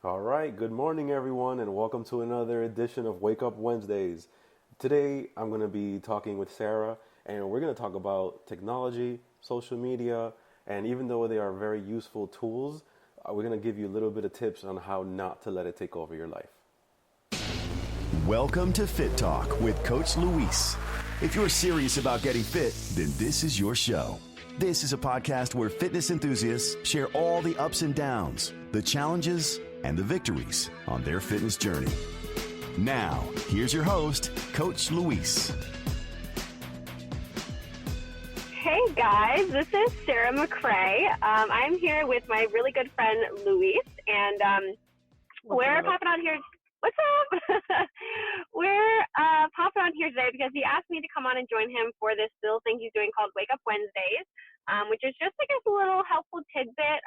All right, good morning, everyone, and welcome to another edition of Wake Up Wednesdays. Today, I'm going to be talking with Sarah, and we're going to talk about technology, social media, and even though they are very useful tools, we're going to give you a little bit of tips on how not to let it take over your life. Welcome to Fit Talk with Coach Luis. If you're serious about getting fit, then this is your show. This is a podcast where fitness enthusiasts share all the ups and downs, the challenges, and the victories on their fitness journey. Now, here's your host, Coach Luis. Hey guys, this is Sarah McCray. I'm here with my really good friend Luis, and we're popping on here. What's up? We're popping on here today because he asked me to come on and join him for this little thing he's doing called Wake Up Wednesdays, which is just, I guess, a little helpful tidbit,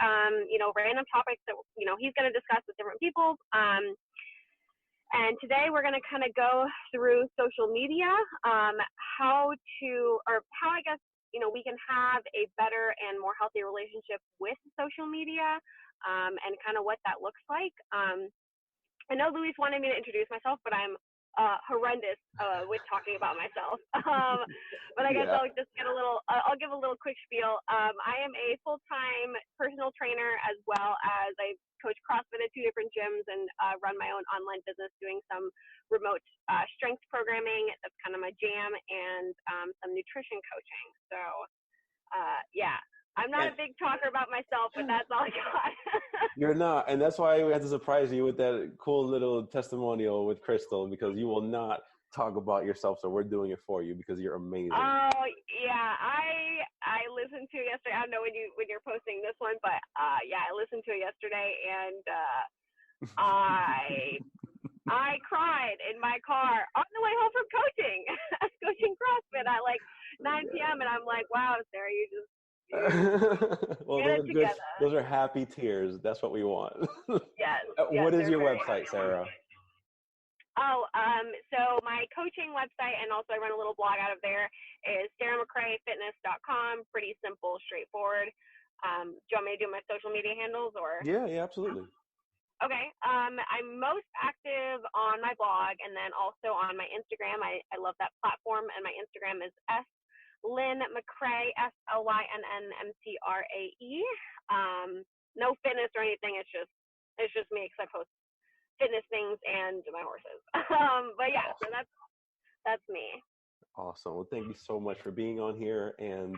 random topics that, he's going to discuss with different people. And today we're going to kind of go through social media, how I guess, we can have a better and more healthy relationship with social media, and kind of what that looks like. I know Luis wanted me to introduce myself, but I'm horrendous with talking about myself. But I guess Yeah. I'll just get I'll give a little quick spiel. I am a full-time personal trainer as well as I coach CrossFit at two different gyms and run my own online business doing some remote strength programming. That's kind of my jam, and some nutrition coaching. So, yeah. I'm not And a big talker about myself, but that's all I got. you're not, and that's why we had to surprise you with that cool little testimonial with Crystal because you will not talk about yourself, so we're doing it for you because you're amazing. Oh yeah, I listened to it yesterday. I don't know when you're posting this one, but yeah, I listened to it yesterday, and I cried in my car on the way home from coaching. I was coaching CrossFit at like 9 p.m. and I'm like, wow, Sarah, you Well, get those it are good. together. Those are happy tears. That's what we want. Yes, yes, What is they're your very website, happy. Sarah? Oh, so my coaching website, and also I run a little blog out of there, is sarahmccrayfitness.com. Pretty simple, straightforward. Do you want me to do my social media handles or? Yeah, yeah, absolutely. Okay. I'm most active on my blog and then also on my Instagram. I love that platform, and my Instagram is Lynn McCray, SLYNNMCRAE. No fitness or anything. It's just me because I post fitness things and my horses. But yeah, so Awesome. that's me. Awesome. Well, thank you so much for being on here, and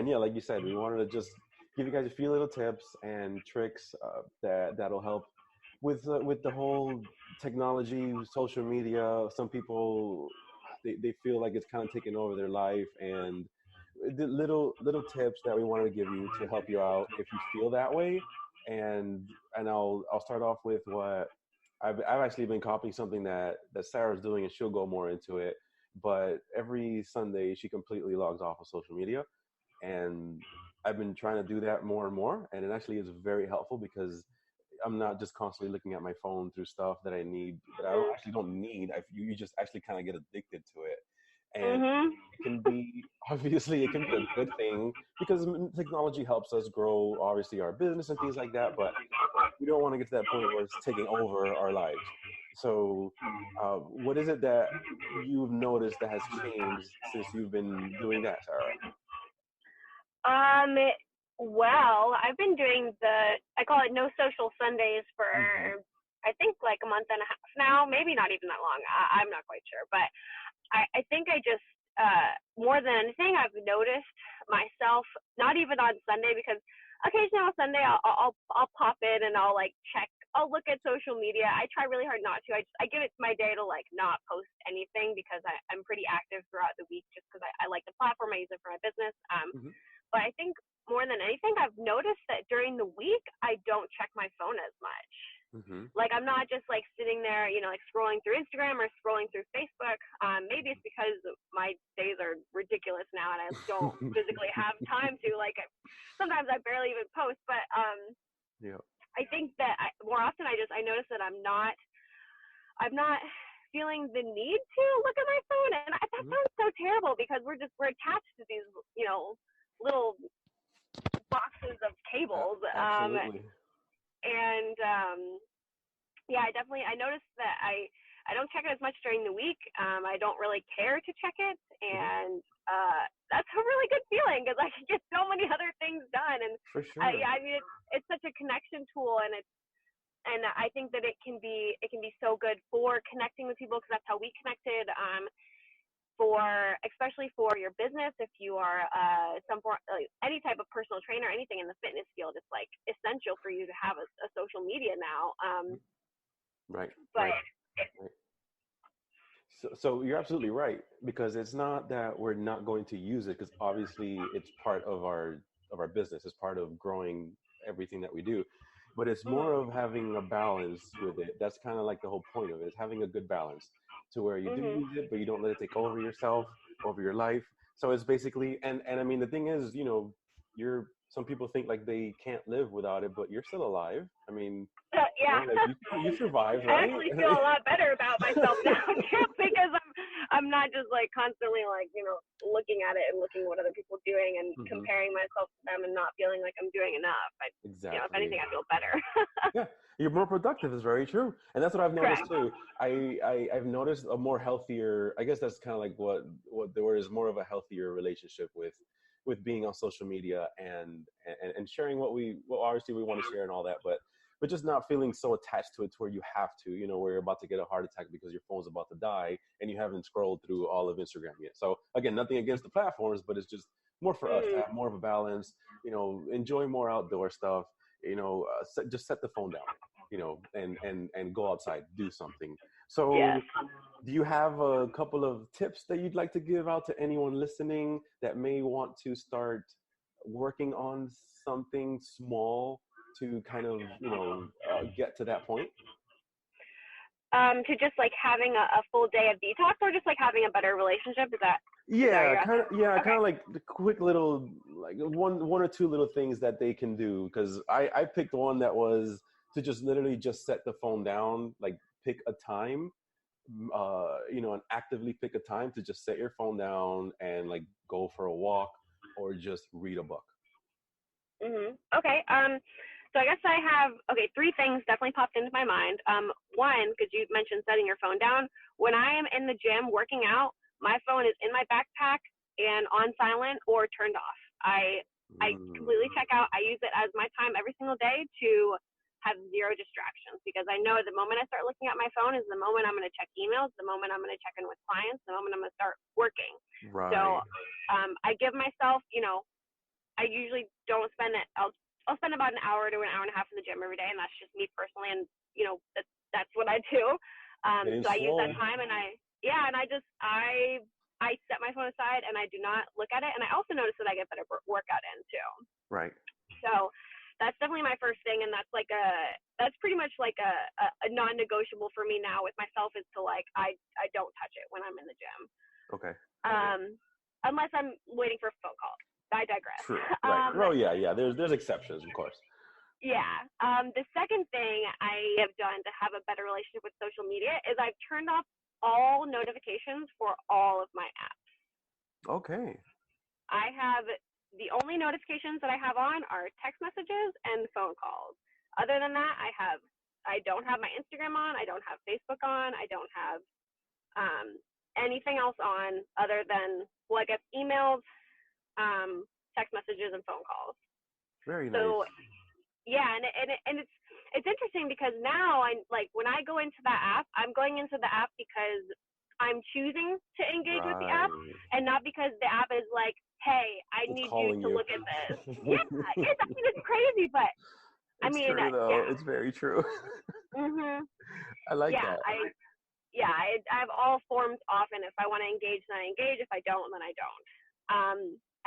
yeah, like you said, we wanted to just give you guys a few little tips and tricks that'll help with the whole technology, social media. Some people they feel like it's kind of taking over their life, and the little tips that we wanted to give you to help you out if you feel that way. And I'll start off with what I've actually been copying something that Sarah's doing, and she'll go more into it. But every Sunday she completely logs off of social media, and I've been trying to do that more and more, and it actually is very helpful because I'm not just constantly looking at my phone through stuff that I need that I don't actually don't need. You just actually kind of get addicted to it, and Mhm. it can be obviously it can be a good thing because technology helps us grow obviously our business and things like that, but we don't want to get to that point where it's taking over our lives. So, what is it that you've noticed that has changed since you've been doing that, Sarah? Um. Well, I've been doing I call it No Social Sundays for Hmm. I think like a month and a half now. Maybe not even that long. I'm not quite sure, but I think I just more than anything I've noticed myself, not even on Sunday, because occasionally on Sunday I'll pop in and I'll look at social media. I try really hard not to. I give it my day to like not post anything because I'm pretty active throughout the week just because I like the platform. I use it for my business. Hmm. But I think more than anything, I've noticed that during the week I don't check my phone as much. Hmm. Like I'm not just like sitting there, like scrolling through Instagram or scrolling through Facebook. Maybe it's because my days are ridiculous now and I don't physically have time to like. Sometimes I barely even post, but Yeah. I think that more often I notice that I'm not feeling the need to look at my phone, and that Hmm. sounds so terrible because we're attached to these little boxes of cables, Absolutely. and Yeah, I noticed that I don't check it as much during the week. I don't really care to check it, and that's a really good feeling because I can get so many other things done. And For sure. yeah, I mean, it's such a connection tool, and I think that it can be so good for connecting with people because that's how we connected. Especially for your business, if you are any type of personal trainer, anything in the fitness field, it's like essential for you to have a social media now. Right. But Right. So you're absolutely right, because it's not that we're not going to use it, because obviously it's part of our business. It's part of growing everything that we do, but it's more of having a balance with it. That's kind of like the whole point of it, is having a good balance to where you do use it, but you don't let it take over yourself, over your life. So it's basically, and I mean, the thing is, some people think like they can't live without it, but you're still alive. I mean, yeah, like you survived, I right? actually feel a lot better about myself now too, because I'm not just like constantly like looking at it and looking what other people are doing and comparing myself to them and not feeling like I'm doing enough. Exactly. If anything, I feel better. Yeah, you're more productive. Is very true, and that's what I've noticed Correct. too. I've noticed a more healthier. I guess that's kind of like what the word is, more of a healthier relationship with being on social media and sharing what obviously we want to share and all that, but just not feeling so attached to it to where you have to, where you're about to get a heart attack because your phone's about to die and you haven't scrolled through all of Instagram yet. So again, nothing against the platforms, but it's just more for us to have more of a balance, enjoy more outdoor stuff, just set the phone down, and go outside, do something. So Yes. do you have a couple of tips that you'd like to give out to anyone listening that may want to start working on something small to kind of, get to that point? To just like having a full day of detox, or just like having a better relationship? Is that Kind of, okay. kind of like the quick little, like one or two little things that they can do. Because I picked one that was to just literally just set the phone down, like pick a time, and actively pick a time to just set your phone down and like go for a walk or just read a book. Okay. So I guess I have, three things definitely popped into my mind. One, because you mentioned setting your phone down. When I am in the gym working out, my phone is in my backpack and on silent or turned off. I completely check out. I use it as my time every single day to have zero distractions, because I know the moment I start looking at my phone is the moment I'm going to check emails, the moment I'm going to check in with clients, the moment I'm going to start working. Right. So I give myself, I usually don't spend it. I'll spend about an hour to an hour and a half in the gym every day, and that's just me personally. And that's what I do. So I use that time, and I set my phone aside and I do not look at it. And I also notice that I get better workout in too. Right. So that's definitely my first thing, and that's pretty much like a non-negotiable for me now with myself, is to like I don't touch it when I'm in the gym. Okay. Unless I'm waiting for a phone call. I digress. True. Right. Yeah. There's exceptions, of course. Yeah. The second thing I have done to have a better relationship with social media is I've turned off all notifications for all of my apps. Okay. I have the only notifications that I have on are text messages and phone calls. Other than that, I don't have my Instagram on. I don't have Facebook on. I don't have anything else on other than, I guess, emails, text messages, and phone calls. Very nice. So, yeah, and it's interesting because now when I go into that app, I'm going into the app because I'm choosing to engage with the app, and not because the app is like, hey, I need you to look at this. Yeah, it's crazy, but it's true, though. Yeah. It's very true. I like that. I have all forms off, and if I want to engage, then I engage. If I don't, then I don't.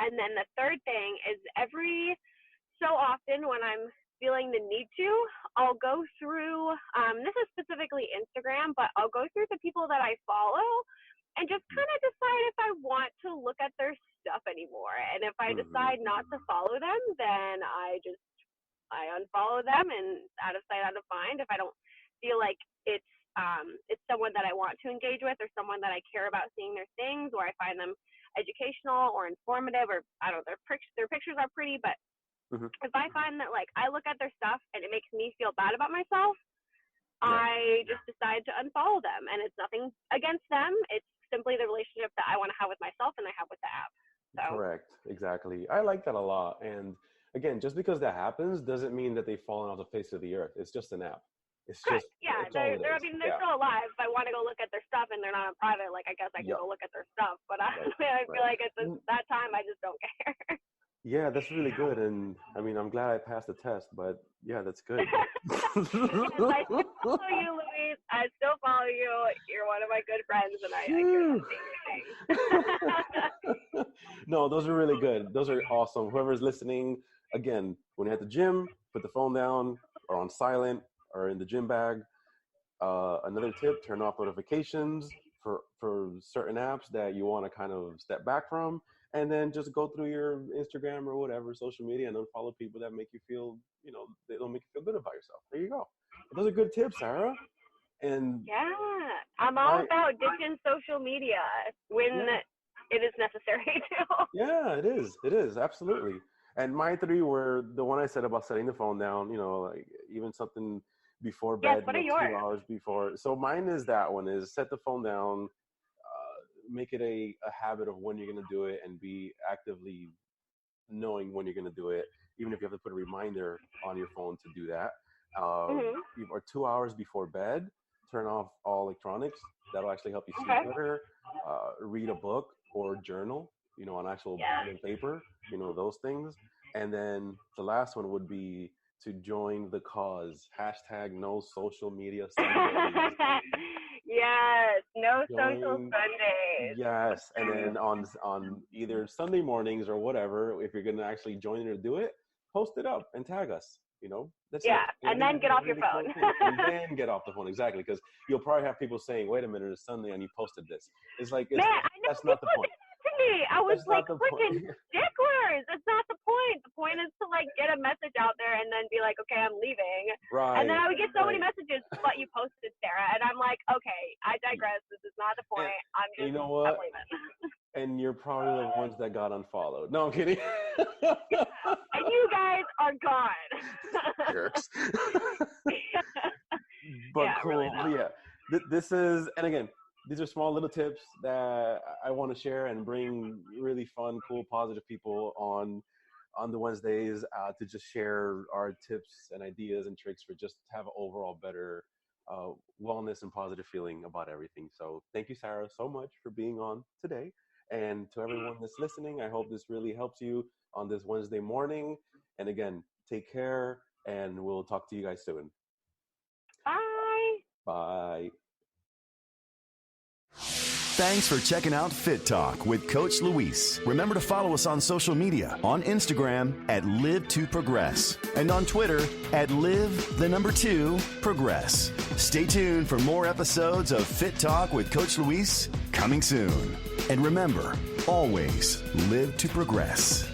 And then the third thing is every so often when I'm feeling the need to, I'll go through, this is specifically Instagram, but I'll go through the people that I follow and just kind of decide if I want to look at their stuff anymore. And if I decide not to follow them, then I unfollow them, and out of sight, out of mind. If I don't feel like it's someone that I want to engage with, or someone that I care about seeing their things, or I find them educational or informative, or I don't know, their pictures are pretty, but if I find that like I look at their stuff and it makes me feel bad about myself, I just decided to unfollow them. And it's nothing against them. It's simply the relationship that I want to have with myself and I have with the app. So. Correct. Exactly. I like that a lot. And again, just because that happens doesn't mean that they've fallen off the face of the earth. It's just an app. It's Correct. just, yeah. it's all They're still alive. If I want to go look at their stuff and they're not on private, like I guess I can go look at their stuff. But I feel like it's that time I just don't care. Yeah, that's really good. And I mean, I'm glad I passed the test, but yeah, that's good. Yes, I still follow you, Luis. I still follow you. You're one of my good friends, and I hear No, those are really good. Those are awesome. Whoever's listening, again, when you're at the gym, put the phone down or on silent or in the gym bag. Another tip, turn off notifications for certain apps that you want to kind of step back from. And then just go through your Instagram or whatever, social media, and unfollow people that make you feel, they don't make you feel good about yourself. There you go. Those are good tips, Sarah. And yeah, I'm all about ditching social media when it is necessary to. Yeah, it is. It is. Absolutely. And my 3 were the one I said about setting the phone down, like even something before bed, yes, what are 2 yours? hours before. So mine is that one is set the phone down, make it a habit of when you're going to do it and be actively knowing when you're going to do it, even if you have to put a reminder on your phone to do that. Or 2 hours before bed, turn off all electronics. That'll actually help you sleep better. Read a book or journal, on actual pen and paper, those things. And then the last one would be to join the cause. # no social media Sundays. Yes, no social Sundays. Yes, and then on either Sunday mornings or whatever, if you're going to actually join it or do it, post it up and tag us. That's it. And then get off your phone. And then get off the phone, exactly, because you'll probably have people saying, "Wait a minute, it's Sunday and you posted this." It's like, man, I know that's not the point. To me, I was That's like, not the freaking point. sticklers. It's not the point. The point is to get a message out there and then be like, okay, I'm leaving. Right. And then I would get so many messages, but you posted, Sarah, and I'm like, okay, I digress. This is not the point. I'm just, you know what? I'm leaving. And you're probably the ones that got unfollowed. No, I'm kidding. And you guys are gone. Jerks. But cool. Really this is, and again, these are small little tips that I want to share and bring really fun, cool, positive people on the Wednesdays to just share our tips and ideas and tricks for just to have an overall better wellness and positive feeling about everything. So thank you, Sarah, so much for being on today. And to everyone that's listening, I hope this really helps you on this Wednesday morning. And again, take care, and we'll talk to you guys soon. Bye. Bye. Thanks for checking out Fit Talk with Coach Luis. Remember to follow us on social media, on Instagram at Live2Progress and on Twitter at Live2Progress. Stay tuned for more episodes of Fit Talk with Coach Luis coming soon. And remember, always live to progress.